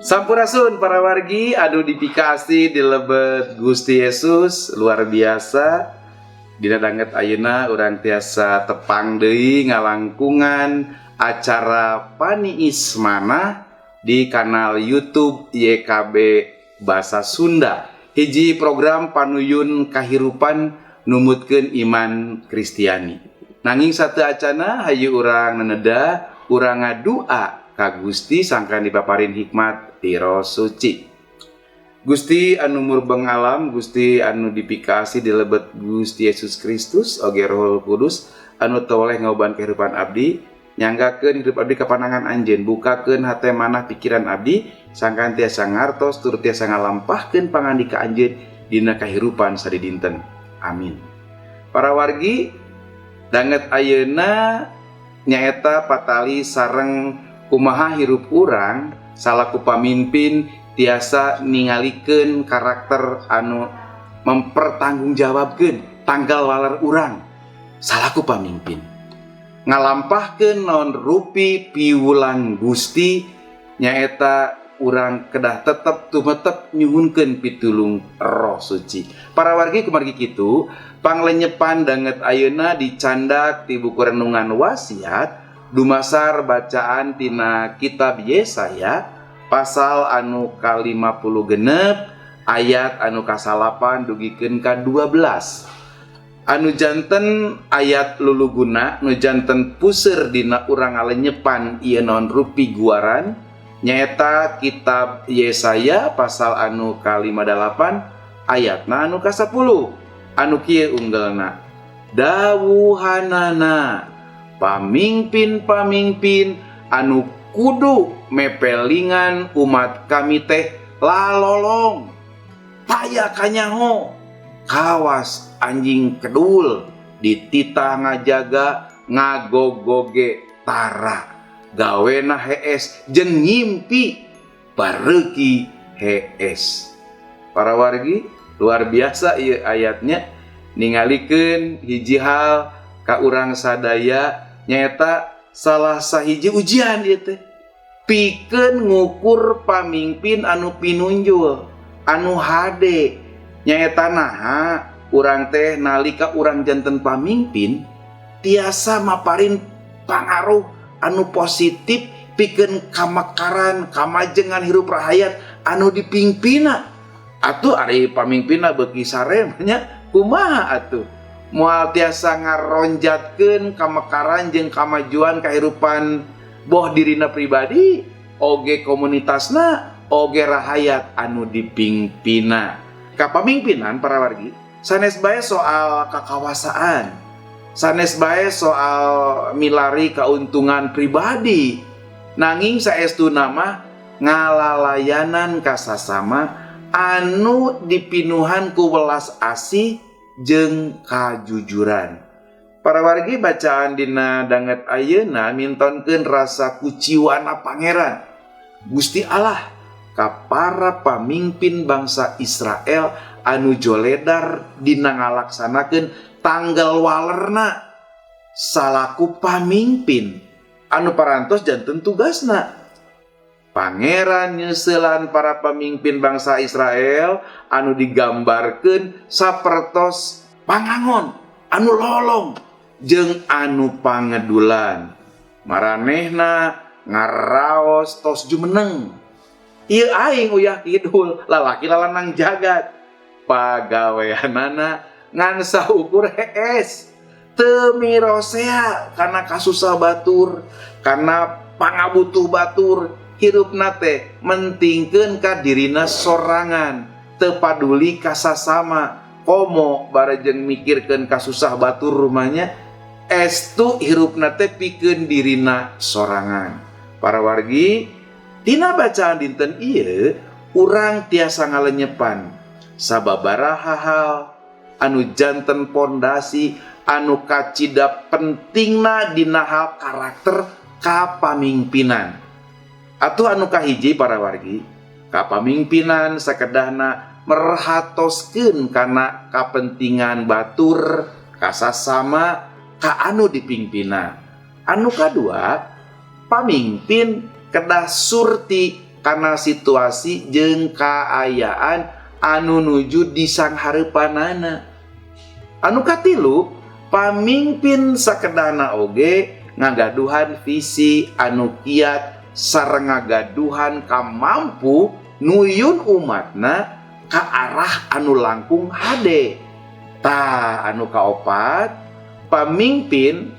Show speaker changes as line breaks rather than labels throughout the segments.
Sampurasun para wargi, adu dipikasi di lebet Gusti Yesus luar biasa. Dina danget ayeuna urang tiasa tepang deui ngalangkungan acara Paniis Manah di kanal YouTube YKB Basa Sunda. Hiji program panuyun kahirupan numutkeun iman Kristiani. Nanging sateu acana hayu urang neneda, urang ngadua ka Gusti sangkan dipaparin hikmat ti Roh Suci. Gusti anu murbeng alam, Gusti anu dipikasi di lebet Gusti Yesus Kristus oge Roh Kudus anu toleh ngoban kehidupan abdi, nyanggakeun hidup abdi ka panangan Anjeun, bukakeun hate manah pikiran abdi sangkan tiasa ngartos tur tiasa ngalampahkeun pangandika Anjeun dina kahirupan sadidinten. Amin. Para wargi, danget ayeuna nyaeta patali sareng kumaha hirup urang salaku pamimpin tiasa ningalikeun karakter anu mempertanggungjawabkeun tanggal waler urang salaku pamimpin, ngalampahkeun naon rupi piwulang Gusti nyaeta urang kedah tetep tumetep nyuhunkeun pitulung Roh Suci. Para wargi kumargi kitu panglenyepan danget ayeuna dicandak ti buku renungan wasiat dumasar bacaan tina kitab Yesaya pasal anu ka-50 ayat anu ka-8 dugikeun ka 12. Anu janten ayat luluguna nu janten puseur dina urang ngalenyepan ieu naon rupi guaran nyaeta kitab Yesaya pasal anu ka-58 ayatna anu ka-10. Anu kieu unggalna, dawuhanana pamimpin-pamimpin anu kudu mepelingan umat kami teh lalolong taya kanyaho kawas anjing kedul dititah ngajaga ngagogoge tara gawena hees jeung ngimpi bareuki hees. Para wargi, luar biasa ieu ayatnya ningalikeun hiji hal ka urang sadaya nyaeta salah sahiji ujian ieu teh pikeun ngukur pamimpin anu pinunjul anu hade nyaeta naha urang teh nalika urang janten pamimpin tiasa maparin pangaruh anu positif pikeun kamakaran kamajengan hirup rahayat anu dipingpina. Atuh ari pamimpinna beuki saremanya kumaha atuh moal tiasa ngaronjatkeun kamekaran jeung kamajuan kahirupan boh dirina pribadi oge komunitasna oge rahayat anu dipingpina. Kapamingpinan para wargi sanes bae soal kakawasaan, sanes bae soal milari kauntungan pribadi, nanging saestuna mah ngalalayanan ka sasama anu dipinuhan ku welas asih jeung kajujuran. Para wargi bacaan dina danget ayeuna mintonkeun rasa kuciwana pangeran Gusti Allah ka para pamimpin bangsa Israel anu joledar dina ngalaksanakeun tanggal walerna salaku pamimpin anu parantos janten tugasna. Pangeran nyeuselan para pamimpin bangsa Israel anu digambarkeun sapertos pangangon anu lolong jeung anu pangedulan. Maranehna ngaraos tos jumeneng. Ieu aing uyah kidul lalaki lalanang jagat. Pagaweanana ngan saukur hees. Teu mirosea kana kasusah batur, kana pangabutuh batur. Hirupna teh mentingkeun ka dirina sorangan, teu paduli ka sasama, komo barejeng mikirkeun kasusah batur rumahnya, estu hirupna teh pikeun dirina sorangan. Para wargi, tina bacaan dinten ieu urang tiasa ngalenyepan sababaraha hal anu janten pondasi anu kacida pentingna dina hal karakter kapamingpinan. Atuh anu kahiji para wargi, kapamingpinan sakedahna merhatoskeun kana kapentingan batur kasasama ka anu dipingpina. Anu kadua, pamimpin kedah surti karena situasi jeung kaayaan anu nuju di sang hareupanana. Anu katilu, pamimpin sakedana oge ngagaduhan visi anu kiat sareng ngagaduhan kamampu nuyun umatna ka arah anu langkung hade. Tah anu kaopat, pamimpin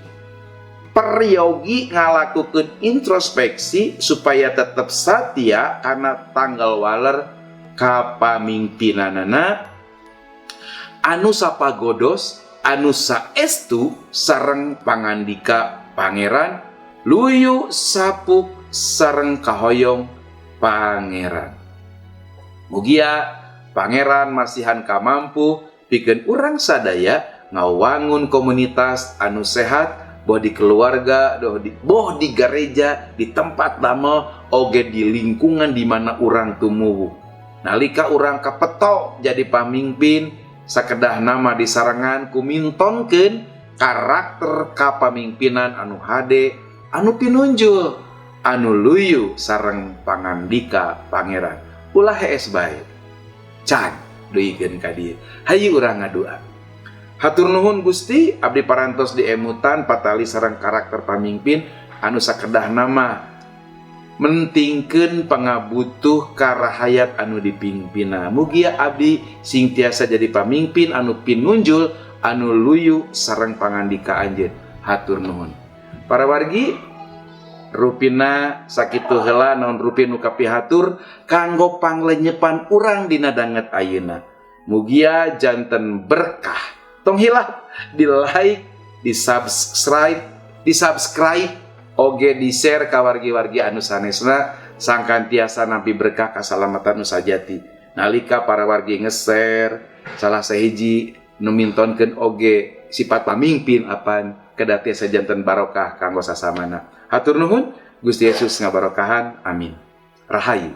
peryogi ngalakukeun introspeksi supaya tetep satia karena tanggal waler kapamimpinanana anu sapagodos anu saestu sareng pangandika pangeran luyu sapuk sareng kahoyong pangeran. Mugia pangeran masihan kamampu pikeun urang sadaya ngawangun komunitas anu sehat boh di keluarga, boh di gereja, di tempat damel, oge di lingkungan di mana urang tumuwuh. Nalika urang kapeto jadi pamimpin, sakedah nama disarangan kumintonkeun karakter kapamimpinan anu hade, anu pinunjul, anu luyu sareng pangandika pangeran. Ulah hees bae. Can duikeun ka dieu. Hayu urang ngadua. Hatur nuhun Gusti, abdi parantos diemutan patali sareng karakter pamimpin anu sakedah nama mentingkeun pangabutuh karahayat anu dipimpina. Mugia abdi sing tiasa jadi pamimpin anu pinunjul, anu luyu sareng pangandika anjeun. Hatur nuhun. Para wargi, rupina sakitu heula naon rupi nu kapihatur kanggo panglenyepan urang dina danget ayeuna. Mugia janten berkah. Tong hilap di like, di subscribe, oge di share ka wargi-wargi anu sanesna sangkan tiasa nampi berkah kasalamatan nu sajati. Nalika para wargi nge-share salah sahiji nu mintonkeun oge sifat pamimpin apan kedah tiasa janten barokah kanggo sasamana. Hatur nuhun, Gusti Yesus ngabarokahan. Amin. Rahayu.